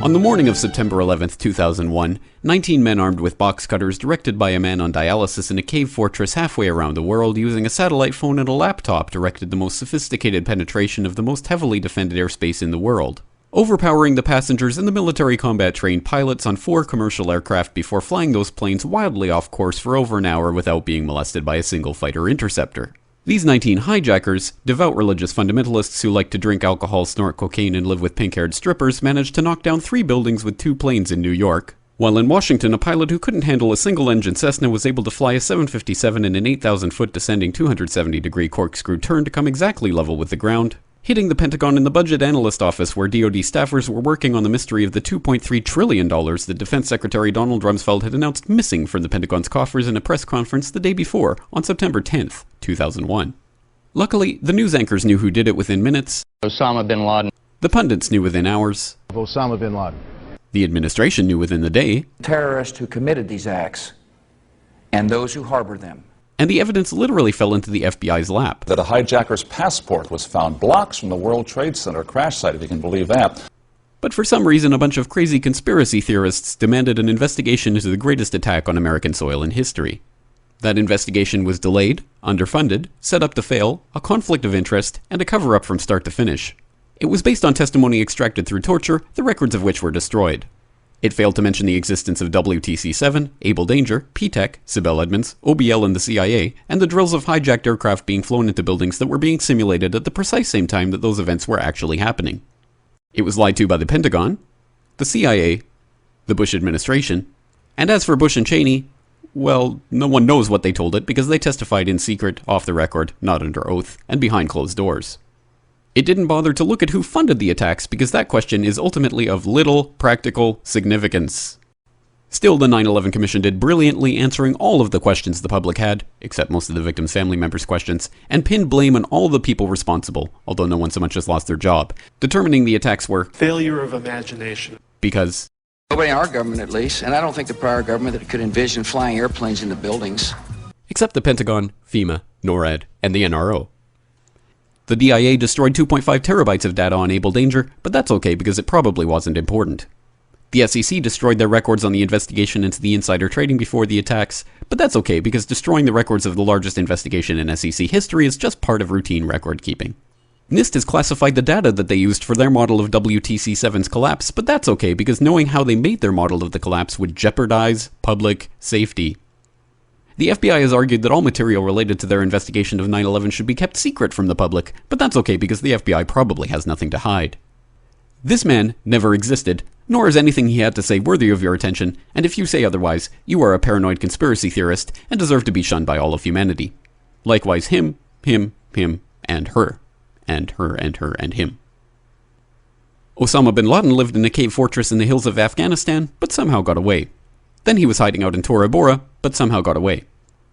On the morning of September 11, 2001, 19 men armed with box cutters directed by a man on dialysis in a cave fortress halfway around the world using a satellite phone and a laptop directed the most sophisticated penetration of the most heavily defended airspace in the world, overpowering the passengers and the military combat-trained pilots on 4 commercial aircraft before flying those planes wildly off course for over an hour without being molested by a single fighter interceptor. These 19 hijackers, devout religious fundamentalists who like to drink alcohol, snort cocaine, and live with pink-haired strippers, managed to knock down 3 buildings with 2 planes in New York. While in Washington, a pilot who couldn't handle a single-engine Cessna was able to fly a 757 in an 8,000-foot descending 270-degree corkscrew turn to come exactly level with the ground, hitting the Pentagon in the Budget Analyst Office where DoD staffers were working on the mystery of the $2.3 trillion that Defense Secretary Donald Rumsfeld had announced missing from the Pentagon's coffers in a press conference the day before, on September 10th, 2001. Luckily, the news anchors knew who did it within minutes. Osama bin Laden. The pundits knew within hours. Osama bin Laden. The administration knew within the day. Terrorists who committed these acts and those who harbor them. And the evidence literally fell into the FBI's lap. That a hijacker's passport was found blocks from the World Trade Center crash site, if you can believe that. But for some reason, a bunch of crazy conspiracy theorists demanded an investigation into the greatest attack on American soil in history. That investigation was delayed, underfunded, set up to fail, a conflict of interest, and a cover-up from start to finish. It was based on testimony extracted through torture, the records of which were destroyed. It failed to mention the existence of WTC-7, Able Danger, P-TECH, Sibel Edmonds, OBL and the CIA, and the drills of hijacked aircraft being flown into buildings that were being simulated at the precise same time that those events were actually happening. It was lied to by the Pentagon, the CIA, the Bush administration, and as for Bush and Cheney, well, no one knows what they told it because they testified in secret, off the record, not under oath, and behind closed doors. It didn't bother to look at who funded the attacks because that question is ultimately of little practical significance. Still, the 9/11 Commission did brilliantly answering all of the questions the public had, except most of the victims' family members' questions, and pinned blame on all the people responsible, although no one so much as lost their job, determining the attacks were failure of imagination. Because nobody in our government, at least, and I don't think the prior government that could envision flying airplanes into buildings. Except the Pentagon, FEMA, NORAD, and the NRO. The DIA destroyed 2.5 terabytes of data on Able Danger, but that's okay because it probably wasn't important. The SEC destroyed their records on the investigation into the insider trading before the attacks, but that's okay because destroying the records of the largest investigation in SEC history is just part of routine record keeping. NIST has classified the data that they used for their model of WTC-7's collapse, but that's okay because knowing how they made their model of the collapse would jeopardize public safety. The FBI has argued that all material related to their investigation of 9/11 should be kept secret from the public, but that's okay because the FBI probably has nothing to hide. This man never existed, nor is anything he had to say worthy of your attention, and if you say otherwise, you are a paranoid conspiracy theorist and deserve to be shunned by all of humanity. Likewise him, and her, and her, and her, and him. Osama bin Laden lived in a cave fortress in the hills of Afghanistan, but somehow got away. Then he was hiding out in Tora Bora, but somehow got away.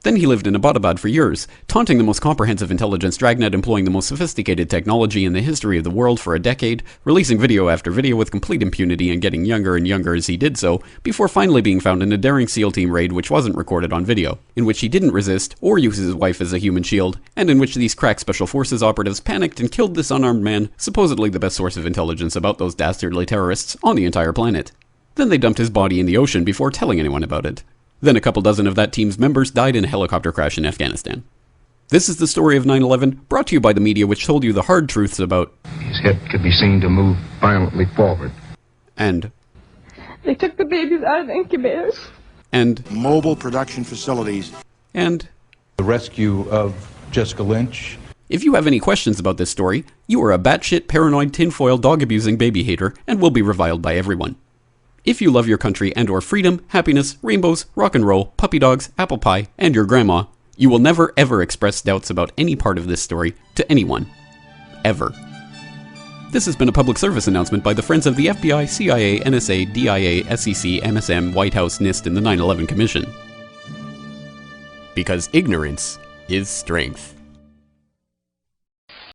Then he lived in Abbottabad for years, taunting the most comprehensive intelligence dragnet employing the most sophisticated technology in the history of the world for a decade, releasing video after video with complete impunity and getting younger and younger as he did so, before finally being found in a daring SEAL team raid which wasn't recorded on video, in which he didn't resist or use his wife as a human shield, and in which these crack special forces operatives panicked and killed this unarmed man, supposedly the best source of intelligence about those dastardly terrorists on the entire planet. Then they dumped his body in the ocean before telling anyone about it. Then a couple dozen of that team's members died in a helicopter crash in Afghanistan. This is the story of 9/11, brought to you by the media which told you the hard truths about his hip could be seen to move violently forward. And they took the babies out of the incubators. And mobile production facilities. And the rescue of Jessica Lynch. If you have any questions about this story, you are a batshit paranoid tinfoil dog-abusing baby hater and will be reviled by everyone. If you love your country and or freedom, happiness, rainbows, rock and roll, puppy dogs, apple pie, and your grandma, you will never ever express doubts about any part of this story to anyone. Ever. This has been a public service announcement by the Friends of the FBI, CIA, NSA, DIA, SEC, MSM, White House, NIST, and the 9/11 Commission. Because ignorance is strength.